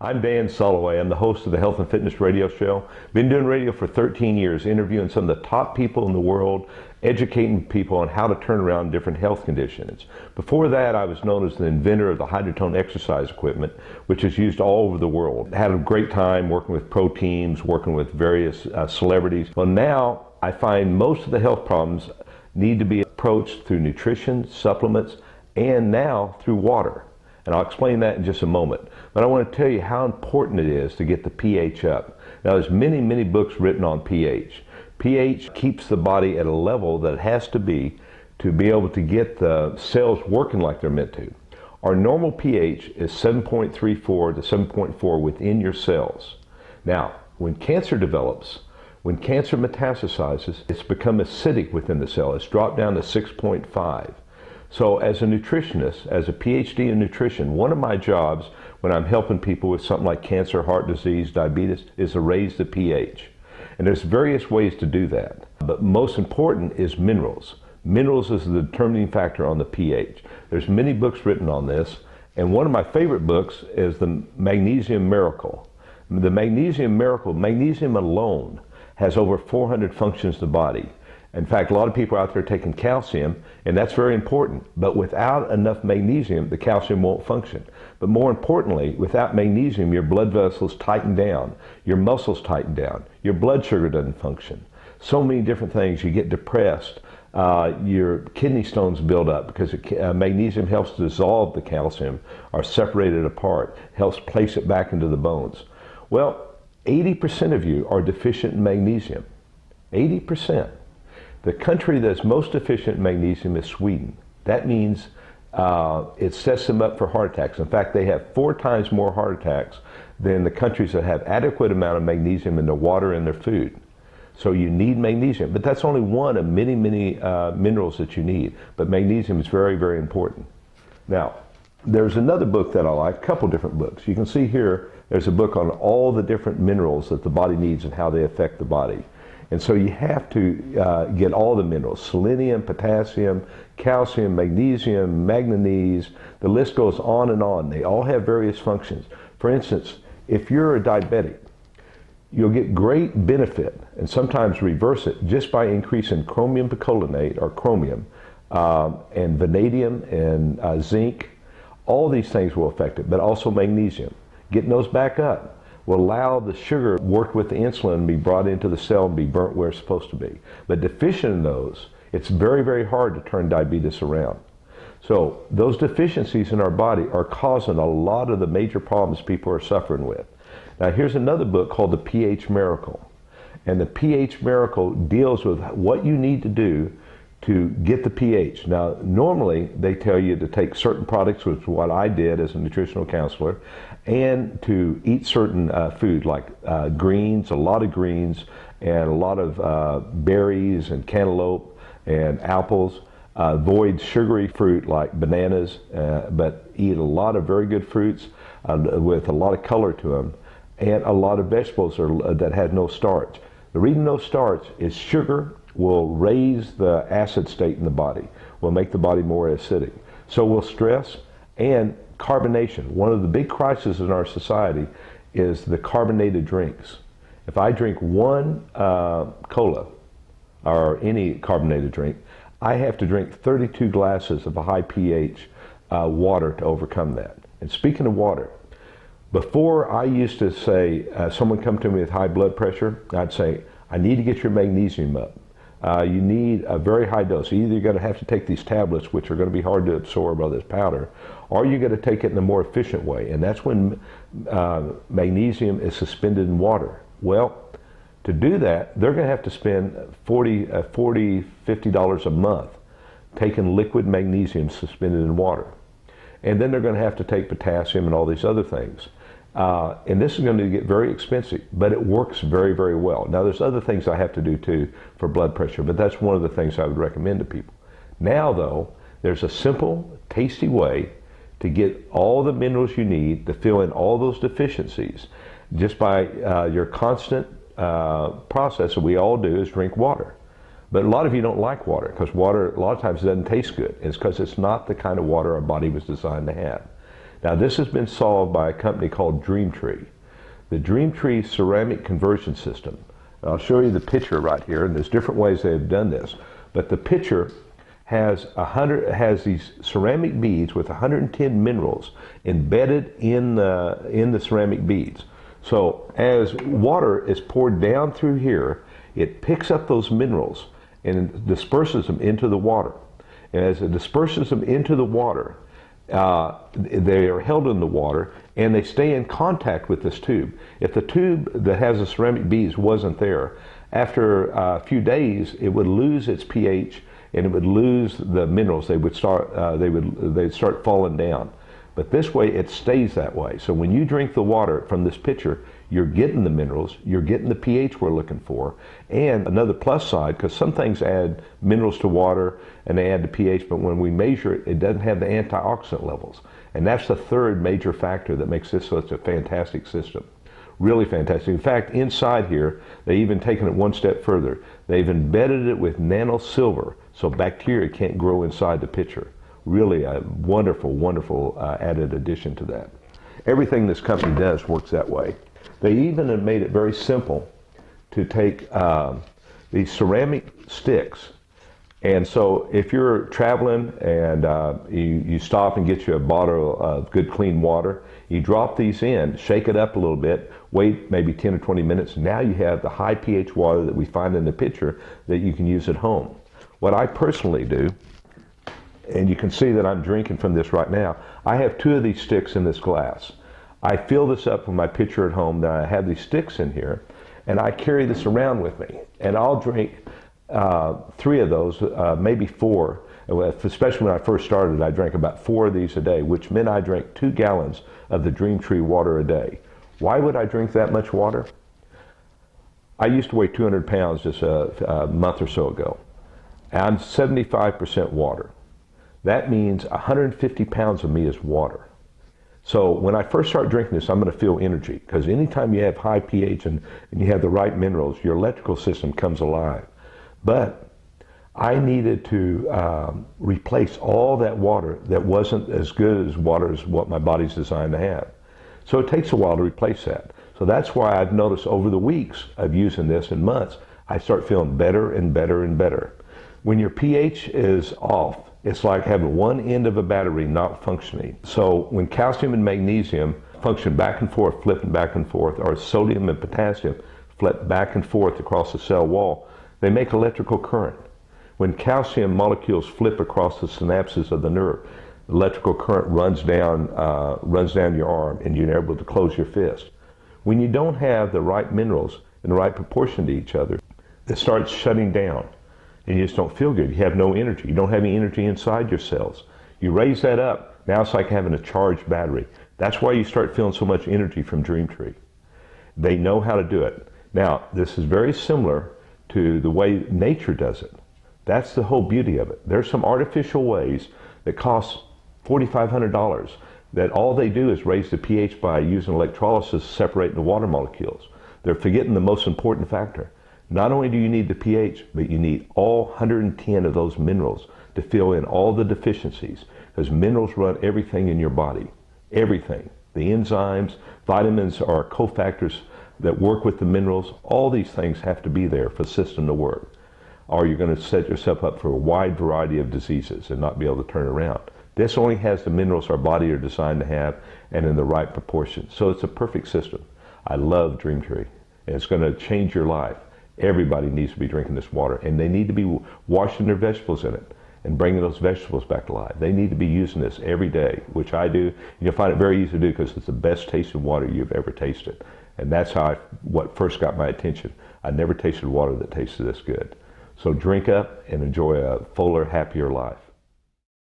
I'm Dan Solloway. I'm the host of the Health and Fitness Radio Show. Been doing radio for 13 years, interviewing some of the top people in the world, educating people on how to turn around different health conditions. Before that, I was known as the inventor of the hydrotone exercise equipment, which is used all over the world. Had a great time working with pro teams, working with various celebrities. Well, now I find most of the health problems need to be approached through nutrition, supplements, and now through water. And I'll explain that in just a moment. But I want to tell you how important it is to get the pH up. Now, there's many books written on pH. pH keeps the body at a level that it has to be able to get the cells working like they're meant to. Our normal pH is 7.34 to 7.4 within your cells. Now, when cancer develops, when cancer metastasizes, it's become acidic within the cell. It's dropped down to 6.5. So as a nutritionist, as a PhD in nutrition, one of my jobs when I'm helping people with something like cancer, heart disease, diabetes, is to raise the pH. And there's various ways to do that. But most important is minerals. Minerals is the determining factor on the pH. There's many books written on this, and one of my favorite books is the Magnesium Miracle. The Magnesium Miracle, magnesium alone has over 400 functions in the body. In fact, a lot of people out there taking calcium, and that's very important. But without enough magnesium, the calcium won't function. But more importantly, without magnesium, your blood vessels tighten down, your muscles tighten down, your blood sugar doesn't function. So many different things. You get depressed, your kidney stones build up because magnesium helps to dissolve the calcium or separate it apart, helps place it back into the bones. Well, 80% of you are deficient in magnesium. 80%. The country that's most deficient in magnesium is Sweden. That means it sets them up for heart attacks. In fact, they have 4 times more heart attacks than the countries that have adequate amount of magnesium in their water and their food. So you need magnesium, but that's only one of many minerals that you need. But magnesium is very important. Now, there's another book that I like, a couple different books. You can see here, there's a book on all the different minerals that the body needs and how they affect the body. And so you have to get all the minerals: selenium, potassium, calcium, magnesium, manganese. The list goes on and on. They all have various functions. For instance, if you're a diabetic, you'll get great benefit and sometimes reverse it just by increasing chromium picolinate or chromium and vanadium and zinc. All these things will affect it, but also magnesium. Getting those back up will allow the sugar work with the insulin and be brought into the cell and be burnt where it's supposed to be. But deficient in those, it's very hard to turn diabetes around. So those deficiencies in our body are causing a lot of the major problems people are suffering with. Now here's another book called The pH Miracle. And The pH Miracle deals with what you need to do to get the pH. Now, normally they tell you to take certain products, which is what I did as a nutritional counselor, and to eat certain food like greens, a lot of greens, and a lot of berries and cantaloupe and apples. Avoid sugary fruit like bananas, but eat a lot of very good fruits with a lot of color to them, and a lot of vegetables that have no starch. The reason no starch is sugar will raise the acid state in the body, will make the body more acidic. So will stress and carbonation. One of the big crises in our society is the carbonated drinks. If I drink one cola or any carbonated drink, I have to drink 32 glasses of a high pH water to overcome that. And speaking of water, before I used to say, someone come to me with high blood pressure, I'd say, I need to get your magnesium up. You need a very high dose. Either you're going to have to take these tablets, which are going to be hard to absorb, or this powder, or you're going to take it in a more efficient way. And that's when magnesium is suspended in water. Well, to do that, they're going to have to spend $50 a month taking liquid magnesium suspended in water. And then they're going to have to take potassium and all these other things. And this is going to get very expensive, but it works very well. Now there's other things I have to do too for blood pressure, but that's one of the things I would recommend to people. Now though, there's a simple, tasty way to get all the minerals you need to fill in all those deficiencies just by your constant process that we all do is drink water. But a lot of you don't like water because water a lot of times doesn't taste good. It's because it's not the kind of water our body was designed to have. Now this has been solved by a company called Dreamtree. The Dreamtree ceramic conversion system. I'll show you the picture right here, and there's different ways they've done this. But the picture has these ceramic beads with 110 minerals embedded in the ceramic beads. So as water is poured down through here, it picks up those minerals and disperses them into the water. And as it disperses them into the water, they are held in the water and they stay in contact with this tube. If the tube that has the ceramic beads wasn't there, after a few days it would lose its pH and it would lose the minerals. They'd start falling down. But this way it stays that way. So when you drink the water from this pitcher, you're getting the minerals, you're getting the pH we're looking for. And another plus side, because some things add minerals to water and they add the pH, but when we measure it, it doesn't have the antioxidant levels. And that's the third major factor that makes this such a fantastic system. Really fantastic. In fact, inside here, they've even taken it one step further. They've embedded it with nano silver, so bacteria can't grow inside the pitcher. Really a wonderful, wonderful added addition to that. Everything this company does works that way. They even have made it very simple to take these ceramic sticks. And so if you're traveling and you stop and get you a bottle of good clean water, you drop these in, shake it up a little bit, wait maybe 10 or 20 minutes. Now you have the high pH water that we find in the pitcher that you can use at home. What I personally do, and you can see that I'm drinking from this right now, I have 2 of these sticks in this glass. I fill this up with my pitcher at home, then I have these sticks in here, and I carry this around with me. And I'll drink 3 of those, maybe 4. Especially when I first started, I drank about 4 of these a day, which meant I drank 2 gallons of the Dreamtree water a day. Why would I drink that much water? I used to weigh 200 pounds just a month or so ago. I'm 75% water. That means 150 pounds of me is water. So when I first start drinking this, I'm going to feel energy, because anytime you have high pH and you have the right minerals, your electrical system comes alive. But I needed to replace all that water that wasn't as good as water as what my body's designed to have. So it takes a while to replace that. So that's why I've noticed over the weeks of using this and months, I start feeling better and better and better. When your pH is off, it's like having one end of a battery not functioning. So when calcium and magnesium function back and forth, flipping back and forth, or sodium and potassium flip back and forth across the cell wall, they make electrical current. When calcium molecules flip across the synapses of the nerve, electrical current runs down your arm and you're able to close your fist. When you don't have the right minerals in the right proportion to each other, it starts shutting down. And you just don't feel good. You have no energy. You don't have any energy inside your cells. You raise that up, now it's like having a charged battery. That's why you start feeling so much energy from Dreamtree. They know how to do it. Now, this is very similar to the way nature does it. That's the whole beauty of it. There's some artificial ways that cost $4,500 that all they do is raise the pH by using electrolysis, separating the water molecules. They're forgetting the most important factor. Not only do you need the pH, but you need all 110 of those minerals to fill in all the deficiencies, because minerals run everything in your body. Everything. The enzymes, vitamins are cofactors that work with the minerals. All these things have to be there for the system to work, or you're going to set yourself up for a wide variety of diseases and not be able to turn around. This only has the minerals our body are designed to have and in the right proportion. So it's a perfect system. I love Dreamtree, and it's going to change your life. Everybody needs to be drinking this water, and they need to be washing their vegetables in it and bringing those vegetables back to life. They need to be using this every day, which I do. You'll find it very easy to do because it's the best tasting water you've ever tasted. And that's what first got my attention. I never tasted water that tasted this good. So drink up and enjoy a fuller, happier life.